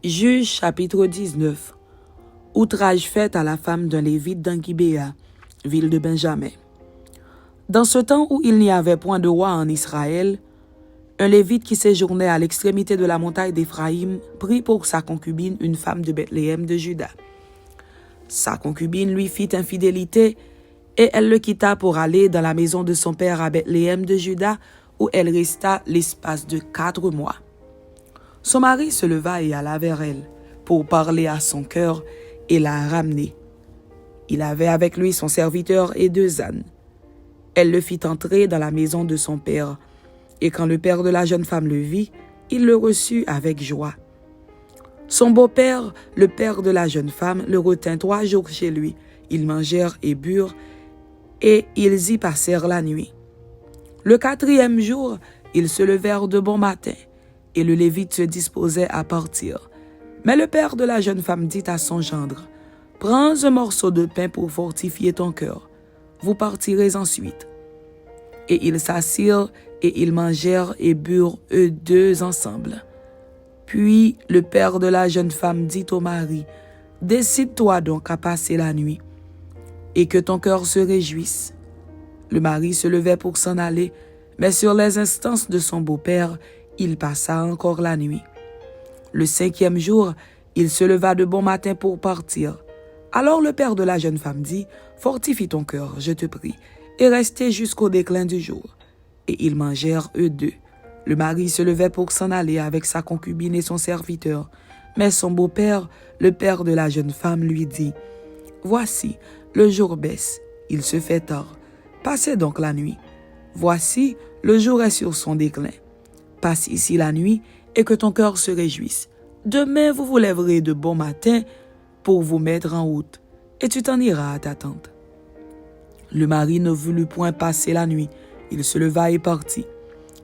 Juge chapitre 19. Outrage fait à la femme d'un Lévite dans Gibéa, ville de Benjamin. Dans ce temps où il n'y avait point de roi en Israël, un Lévite qui séjournait à l'extrémité de la montagne d'Éphraïm prit pour sa concubine une femme de Bethléem de Juda. Sa concubine lui fit infidélité et elle le quitta pour aller dans la maison de son père à Bethléem de Juda où elle resta l'espace de 4 mois. Son mari se leva et alla vers elle pour parler à son cœur et la ramener. Il avait avec lui son serviteur et 2 ânes. Elle le fit entrer dans la maison de son père, et quand le père de la jeune femme le vit, il le reçut avec joie. Son beau-père, le père de la jeune femme, le retint 3 jours chez lui. Ils mangèrent et burent, et ils y passèrent la nuit. Le 4e jour, ils se levèrent de bon matin, et le Lévite se disposait à partir. Mais le père de la jeune femme dit à son gendre, « Prends un morceau de pain pour fortifier ton cœur. Vous partirez ensuite. » Et ils s'assirent, et ils mangèrent et burent eux 2 ensemble. Puis le père de la jeune femme dit au mari, « Décide-toi donc à passer la nuit, et que ton cœur se réjouisse. » Le mari se levait pour s'en aller, mais sur les instances de son beau-père, il passa encore la nuit. Le 5e jour, il se leva de bon matin pour partir. Alors le père de la jeune femme dit, « Fortifie ton cœur, je te prie, et restez jusqu'au déclin du jour. » Et ils mangèrent eux 2. Le mari se levait pour s'en aller avec sa concubine et son serviteur. Mais son beau-père, le père de la jeune femme, lui dit, « Voici, le jour baisse, il se fait tard. Passez donc la nuit. Voici, le jour est sur son déclin. Passe ici la nuit et que ton cœur se réjouisse. Demain, vous vous lèverez de bon matin pour vous mettre en route, et tu t'en iras à ta tente. » Le mari ne voulut point passer la nuit. Il se leva et partit.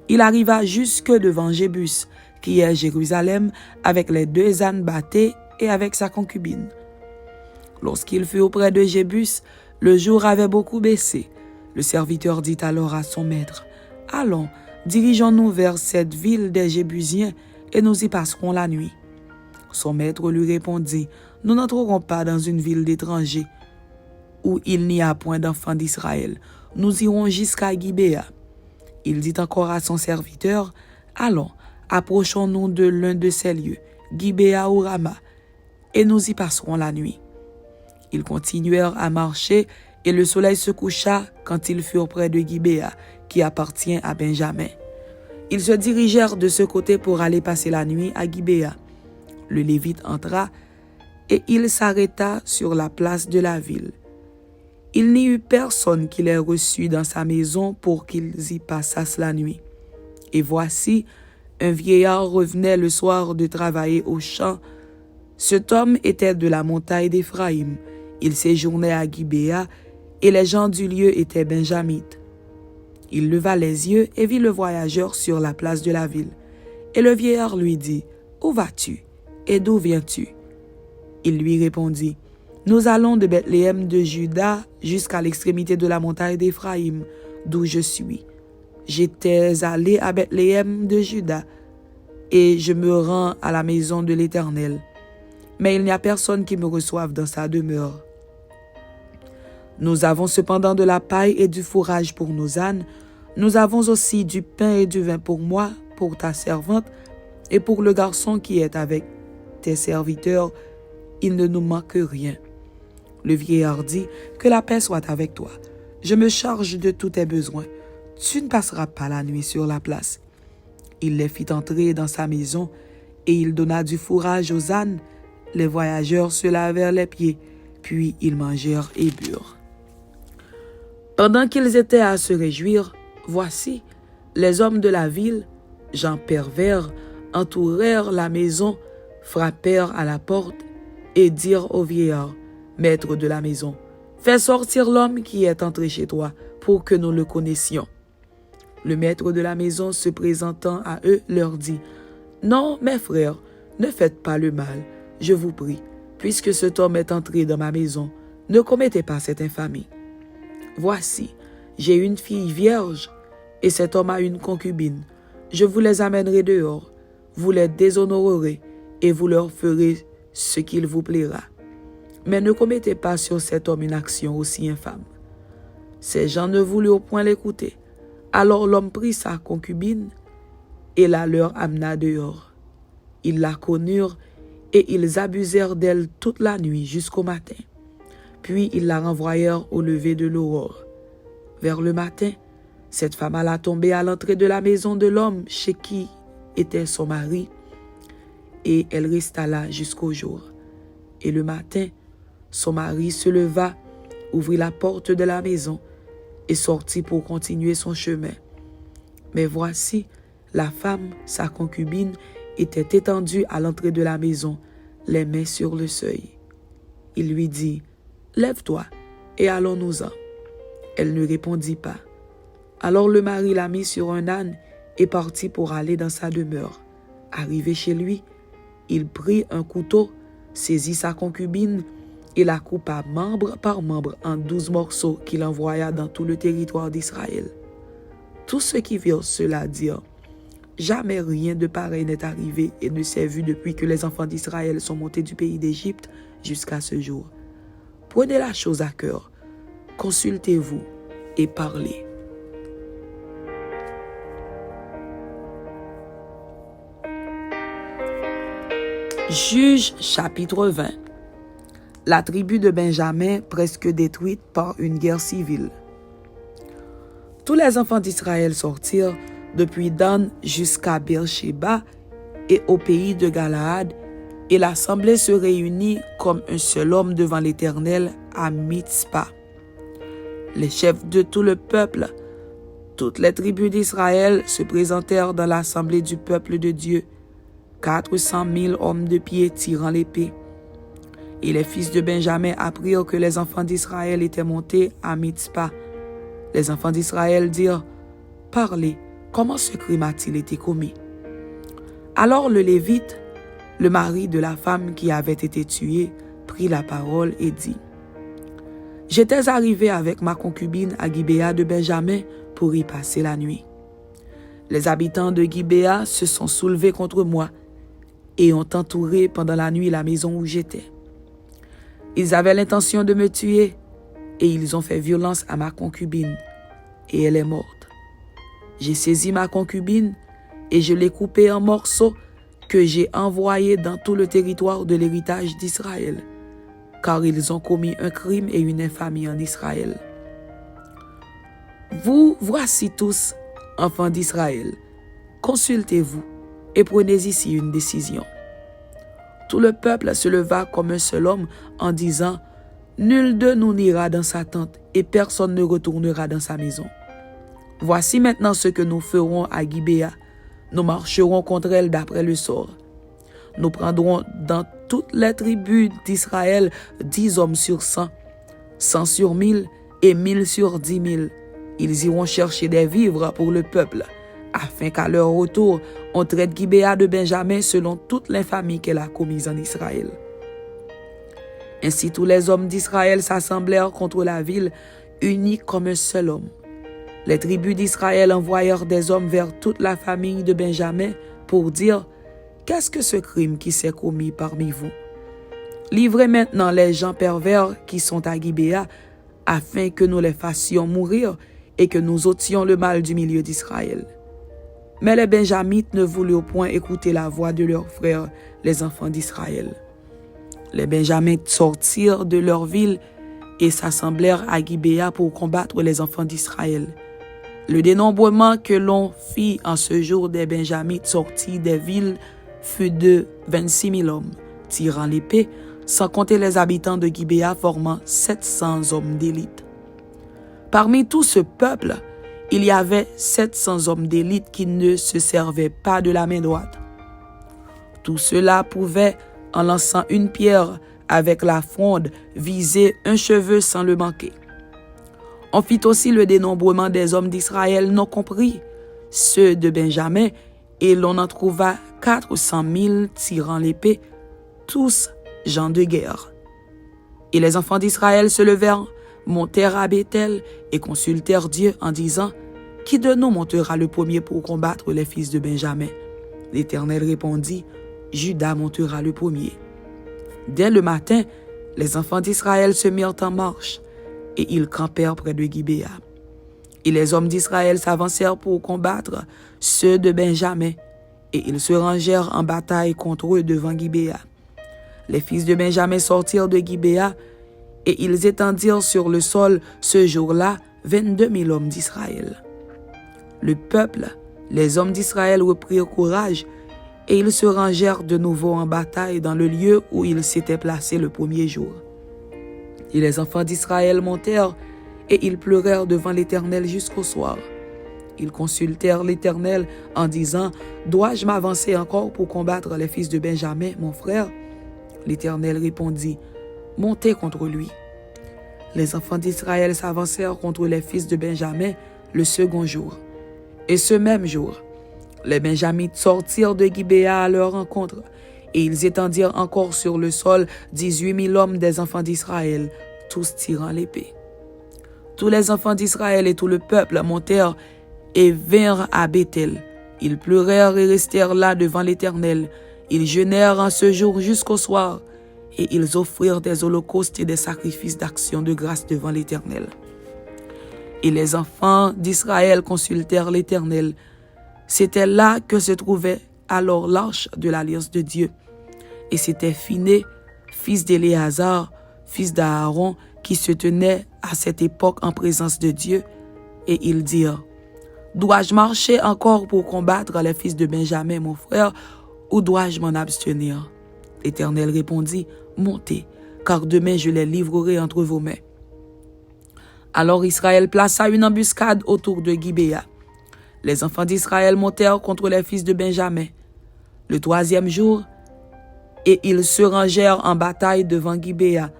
Il arriva jusque devant Jébus, qui est Jérusalem, avec les 2 ânes bâtés et avec sa concubine. Lorsqu'il fut auprès de Jébus, le jour avait beaucoup baissé. Le serviteur dit alors à son maître, « Allons, dirigeons-nous vers cette ville des Jébusiens, et nous y passerons la nuit. » Son maître lui répondit, « Nous n'entrerons pas dans une ville d'étrangers, où il n'y a point d'enfants d'Israël. Nous irons jusqu'à Gibéa. » Il dit encore à son serviteur, « Allons, approchons-nous de l'un de ces lieux, Gibéa ou Rama, et nous y passerons la nuit. » Ils continuèrent à marcher, et le soleil se coucha quand ils furent près de Gibéa, qui appartient à Benjamin. Ils se dirigèrent de ce côté pour aller passer la nuit à Gibéa. Le Lévite entra, et il s'arrêta sur la place de la ville. Il n'y eut personne qui les reçut dans sa maison pour qu'ils y passassent la nuit. Et voici, un vieillard revenait le soir de travailler au champ. Cet homme était de la montagne d'Éphraïm. Il séjournait à Gibéa, et les gens du lieu étaient benjamites. Il leva les yeux et vit le voyageur sur la place de la ville. Et le vieillard lui dit, « Où vas-tu? Et d'où viens-tu? » Il lui répondit, « Nous allons de Bethléem de Juda jusqu'à l'extrémité de la montagne d'Éphraïm, d'où je suis. J'étais allé à Bethléem de Juda, et je me rends à la maison de l'Éternel. Mais il n'y a personne qui me reçoive dans sa demeure. Nous avons cependant de la paille et du fourrage pour nos ânes. Nous avons aussi du pain et du vin pour moi, pour ta servante, et pour le garçon qui est avec tes serviteurs. Il ne nous manque rien. » Le vieillard dit, « Que la paix soit avec toi. Je me charge de tous tes besoins. Tu ne passeras pas la nuit sur la place. » Il les fit entrer dans sa maison, et il donna du fourrage aux ânes. Les voyageurs se lavèrent les pieds, puis ils mangèrent et burent. Pendant qu'ils étaient à se réjouir, voici, les hommes de la ville, gens pervers, entourèrent la maison, frappèrent à la porte, et dirent au vieillard, maître de la maison, « Fais sortir l'homme qui est entré chez toi, pour que nous le connaissions. » Le maître de la maison, se présentant à eux, leur dit, « Non, mes frères, ne faites pas le mal, je vous prie, puisque cet homme est entré dans ma maison, ne commettez pas cette infamie. Voici, j'ai une fille vierge, et cet homme a une concubine. Je vous les amènerai dehors, vous les déshonorerez, et vous leur ferez ce qu'il vous plaira. Mais ne commettez pas sur cet homme une action aussi infâme. » Ces gens ne voulurent point l'écouter. Alors l'homme prit sa concubine et la leur amena dehors. Ils la connurent et ils abusèrent d'elle toute la nuit jusqu'au matin. Puis ils la renvoyèrent au lever de l'aurore. Vers le matin, cette femme alla tomber à l'entrée de la maison de l'homme chez qui était son mari, et elle resta là jusqu'au jour. Et le matin, son mari se leva, ouvrit la porte de la maison et sortit pour continuer son chemin. Mais voici, la femme, sa concubine, était étendue à l'entrée de la maison, les mains sur le seuil. Il lui dit, « Lève-toi et allons-nous-en. » Elle ne répondit pas. Alors le mari la mit sur un âne et partit pour aller dans sa demeure. Arrivé chez lui, il prit un couteau, saisit sa concubine et la coupa membre par membre en 12 morceaux qu'il envoya dans tout le territoire d'Israël. Tous ceux qui virent cela dirent, « Jamais rien de pareil n'est arrivé et ne s'est vu depuis que les enfants d'Israël sont montés du pays d'Égypte jusqu'à ce jour. Prenez la chose à cœur, consultez-vous et parlez. » Juge chapitre 20. La tribu de Benjamin presque détruite par une guerre civile. Tous les enfants d'Israël sortirent depuis Dan jusqu'à Beersheba et au pays de Galaad, et l'assemblée se réunit comme un seul homme devant l'Éternel à Mitzpa. Les chefs de tout le peuple, toutes les tribus d'Israël se présentèrent dans l'assemblée du peuple de Dieu, 400 000 hommes de pied tirant l'épée. Et les fils de Benjamin apprirent que les enfants d'Israël étaient montés à Mitzpa. Les enfants d'Israël dirent, « Parlez, comment ce crime a-t-il été commis? » Alors le Lévite, le mari de la femme qui avait été tuée, prit la parole et dit, « J'étais arrivé avec ma concubine à Gibéa de Benjamin pour y passer la nuit. Les habitants de Gibéa se sont soulevés contre moi et ont entouré pendant la nuit la maison où j'étais. Ils avaient l'intention de me tuer et ils ont fait violence à ma concubine et elle est morte. J'ai saisi ma concubine et je l'ai coupée en morceaux que j'ai envoyés dans tout le territoire de l'héritage d'Israël, car ils ont commis un crime et une infamie en Israël. Vous voici tous, enfants d'Israël, consultez-vous et prenez ici une décision. » Tout le peuple se leva comme un seul homme en disant, « Nul de nous n'ira dans sa tente et personne ne retournera dans sa maison. Voici maintenant ce que nous ferons à Gibéa. Nous marcherons contre elle d'après le sort. Nous prendrons dans toutes les tribus d'Israël 10 hommes sur 100, 100 sur 1000 et 1000 sur 10 000. Ils iront chercher des vivres pour le peuple, afin qu'à leur retour, on traite Gibéa de Benjamin selon toute l'infamie qu'elle a commise en Israël. » Ainsi tous les hommes d'Israël s'assemblèrent contre la ville, unis comme un seul homme. Les tribus d'Israël envoyèrent des hommes vers toute la famille de Benjamin pour dire, « Qu'est-ce que ce crime qui s'est commis parmi vous? Livrez maintenant les gens pervers qui sont à Gibéa, afin que nous les fassions mourir et que nous ôtions le mal du milieu d'Israël. » Mais les Benjamites ne voulurent point écouter la voix de leurs frères, les enfants d'Israël. Les Benjamites sortirent de leur ville et s'assemblèrent à Gibéa pour combattre les enfants d'Israël. Le dénombrement que l'on fit en ce jour des Benjamites sortis des villes fut de 26 000 hommes, tirant l'épée, sans compter les habitants de Gibéa formant 700 hommes d'élite. Parmi tout ce peuple, il y avait 700 hommes d'élite qui ne se servaient pas de la main droite. Tout cela pouvait, en lançant une pierre avec la fronde, viser un cheveu sans le manquer. On fit aussi le dénombrement des hommes d'Israël non compris, ceux de Benjamin, et l'on en trouva 400 000 tirant l'épée, tous gens de guerre. Et les enfants d'Israël se levèrent, montèrent à Béthel et consultèrent Dieu en disant, « Qui de nous montera le premier pour combattre les fils de Benjamin? » L'Éternel répondit, « Juda montera le premier. Dès le matin, les enfants d'Israël se mirent en marche, et ils campèrent près de Gibéa. Et les hommes d'Israël s'avancèrent pour combattre ceux de Benjamin, et ils se rangèrent en bataille contre eux devant Gibéa. Les fils de Benjamin sortirent de Gibéa, et ils étendirent sur le sol ce jour-là 22 000 hommes d'Israël. Le peuple, les hommes d'Israël reprirent courage, et ils se rangèrent de nouveau en bataille dans le lieu où ils s'étaient placés le premier jour. Et les enfants d'Israël montèrent, et ils pleurèrent devant l'Éternel jusqu'au soir. Ils consultèrent l'Éternel en disant, « Dois-je m'avancer encore pour combattre les fils de Benjamin, mon frère ?» L'Éternel répondit, « Montez contre lui. » Les enfants d'Israël s'avancèrent contre les fils de Benjamin le second jour. Et ce même jour, les Benjamites sortirent de Gibéa à leur rencontre, et ils étendirent encore sur le sol 18 000 hommes des enfants d'Israël, tous tirant l'épée. Tous les enfants d'Israël et tout le peuple montèrent et vinrent à Béthel. Ils pleurèrent et restèrent là devant l'Éternel. Ils jeûnèrent en ce jour jusqu'au soir, et ils offrirent des holocaustes et des sacrifices d'action de grâce devant l'Éternel. Et les enfants d'Israël consultèrent l'Éternel. C'était là que se trouvait alors l'arche de l'alliance de Dieu. Et c'était Phiné, fils d'Éléazar, fils d'Aaron, qui se tenait à cette époque en présence de Dieu. Et ils dirent, « Dois-je marcher encore pour combattre les fils de Benjamin, mon frère, ou dois-je m'en abstenir ?» L'Éternel répondit, « Montez, car demain je les livrerai entre vos mains. » Alors Israël plaça une embuscade autour de Gibéa. Les enfants d'Israël montèrent contre les fils de Benjamin le troisième jour, et ils se rangèrent en bataille devant Gibéa,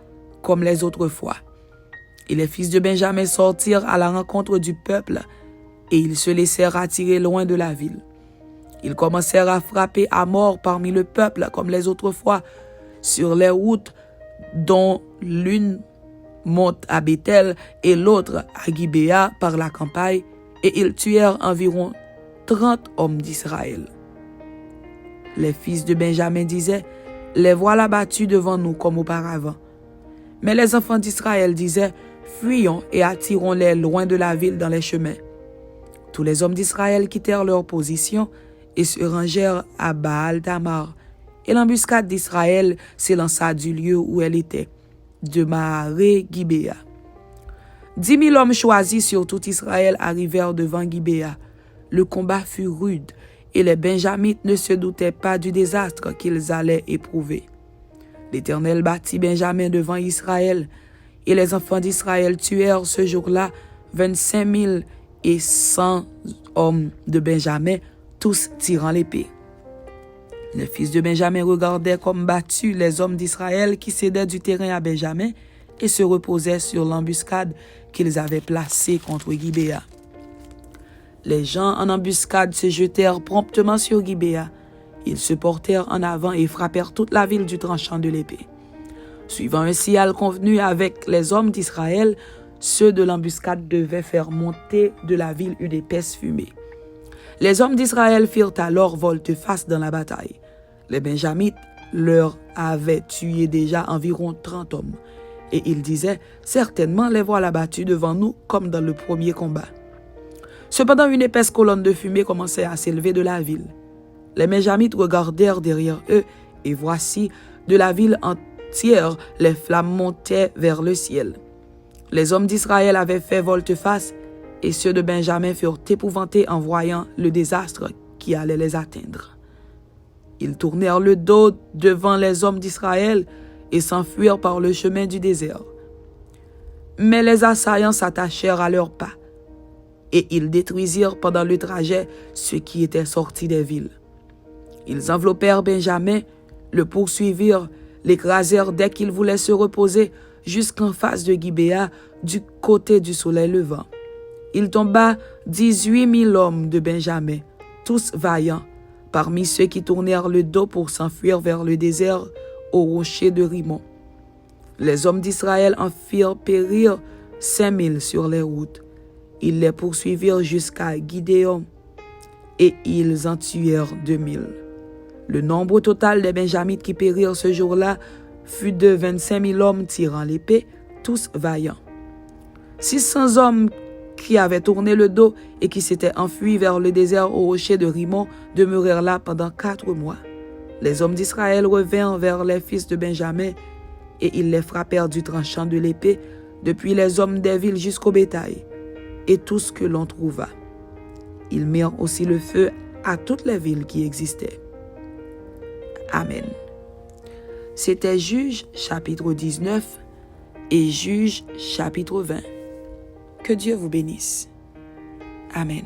comme les autres fois. Et les fils de Benjamin sortirent à la rencontre du peuple, et ils se laissèrent attirer loin de la ville. Ils commencèrent à frapper à mort parmi le peuple, comme les autres fois, sur les routes dont l'une monte à Béthel et l'autre à Gibéa par la campagne, et ils tuèrent environ 30 hommes d'Israël. Les fils de Benjamin disaient, « Les voilà battus devant nous comme auparavant. » Mais les enfants d'Israël disaient, « Fuyons et attirons-les loin de la ville dans les chemins. » Tous les hommes d'Israël quittèrent leur position et se rangèrent à Baal-Tamar. Et l'embuscade d'Israël s'élança du lieu où elle était, de Maharé-Gibéa. 10 000 hommes choisis sur tout Israël arrivèrent devant Gibéa. Le combat fut rude, et les Benjamites ne se doutaient pas du désastre qu'ils allaient éprouver. L'Éternel battit Benjamin devant Israël, et les enfants d'Israël tuèrent ce jour-là 25 100 hommes de Benjamin, tous tirant l'épée. Les fils de Benjamin regardaient comme battus les hommes d'Israël qui cédaient du terrain à Benjamin et se reposaient sur l'embuscade qu'ils avaient placée contre Gibéa. Les gens en embuscade se jetèrent promptement sur Gibéa. Ils se portèrent en avant et frappèrent toute la ville du tranchant de l'épée. Suivant un signal convenu avec les hommes d'Israël, ceux de l'embuscade devaient faire monter de la ville une épaisse fumée. Les hommes d'Israël firent alors volte-face dans la bataille. Les Benjamites leur avaient tué déjà environ 30 hommes. Et ils disaient, « Certainement les voilà battus devant nous comme dans le premier combat. » Cependant, une épaisse colonne de fumée commençait à s'élever de la ville. Les Benjamites regardèrent derrière eux, et voici, de la ville entière, les flammes montaient vers le ciel. Les hommes d'Israël avaient fait volte-face, et ceux de Benjamin furent épouvantés en voyant le désastre qui allait les atteindre. Ils tournèrent le dos devant les hommes d'Israël et s'enfuirent par le chemin du désert. Mais les assaillants s'attachèrent à leurs pas, et ils détruisirent pendant le trajet ceux qui étaient sortis des villes. Ils enveloppèrent Benjamin, le poursuivirent, l'écrasèrent dès qu'il voulait se reposer jusqu'en face de Gibéa, du côté du soleil levant. Il tomba 18 000 hommes de Benjamin, tous vaillants, parmi ceux qui tournèrent le dos pour s'enfuir vers le désert au rocher de Rimon. Les hommes d'Israël en firent périr 5 000 sur les routes. Ils les poursuivirent jusqu'à Gidéon, et ils en tuèrent 2 000. Le nombre total des Benjamites qui périrent ce jour-là fut de 25 000 hommes tirant l'épée, tous vaillants. 600 hommes qui avaient tourné le dos et qui s'étaient enfuis vers le désert au rocher de Rimon demeurèrent là pendant 4 mois. Les hommes d'Israël revinrent vers les fils de Benjamin et ils les frappèrent du tranchant de l'épée, depuis les hommes des villes jusqu'au bétail, et tout ce que l'on trouva. Ils mirent aussi le feu à toutes les villes qui existaient. Amen. C'était Juges chapitre 19 et Juges chapitre 20. Que Dieu vous bénisse. Amen.